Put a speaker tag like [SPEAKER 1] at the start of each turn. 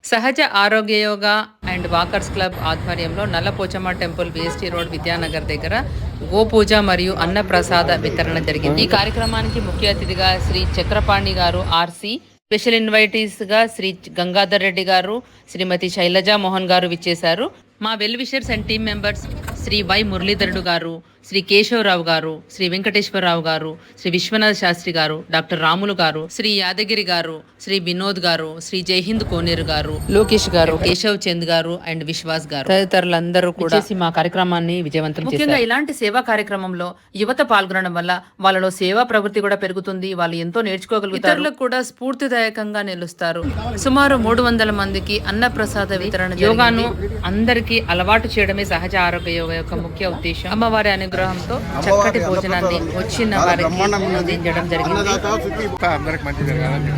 [SPEAKER 1] సహజ ఆరోగ్య yoga and walkers club ఆధ్వర్యంలో Nalla Pochamma temple VST road Vidyanagar దగ్గర గోపూజ మరియు అన్నప్రసాద వితరణ జరిగింది. ఈ కార్యక్రమానికి ముఖ్య అతిథిగా శ్రీ చక్రపాణి గారు ఆర్సి, స్పెషల్ ఇన్వైటీస్ గా శ్రీ గంగాధర్ రెడ్డి గారు, శ్రీమతి శైలజా మోహన్ గారు విచ్చేశారు. మా well wishers and team members Shri Y Muralidharudu garu, Shri Keshavarao గారు, శ్రీ వెంకటేశ్వరరావు గారు, శ్రీ విశ్వనాథ్ శాస్త్రి గారు, డాక్టర్ రాములు గారు, శ్రీ యాదగిరి గారు, శ్రీ వినోద్ గారు, శ్రీ జైహింద్ కోనేరు గారు, లోకేష్ గారు, కేశవ్ చంద్ గారు అండ్ విశ్వాస్ గారు తదితరులందరూ కూడా మా కార్యక్రమాన్ని విజయవంతం చేశారు. ముఖ్యంగా ఇలాంటి సేవా కార్యక్రమంలో యువత పాల్గొనడం వల్ల వాళ్ళలో సేవా ప్రవృత్తి కూడా పెరుగుతుంది. వాళ్ళు ఎంతో నేర్చుకోగలుగుతారు, ఇతరులకు కూడా స్ఫూర్తిదాయకంగా నిలుస్తారు. సుమారు 300 మందికి అన్నప్రసాద వితరణ యోగాను అందరికీ అలవాటు చేయడమే సహజ ఆరోగ్య యోగా యొక్క ముఖ్య ఉద్దేశం. అమ్మవారి అనుగ్రహంతో చక్కటి భోజనాన్ని వచ్చిన వారికి అందించడం జరిగింది.
[SPEAKER 2] అందరికి మంచి జరగాలని